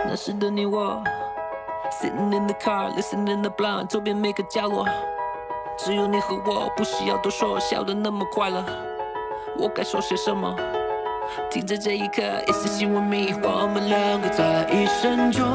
那时的你我 ，sitting in the car, listening the blind， 周边每个角落，只有你和我，不需要多说，笑得那么快乐。我该说些什么？停在这一刻，It's just you and me，我们两个在一生中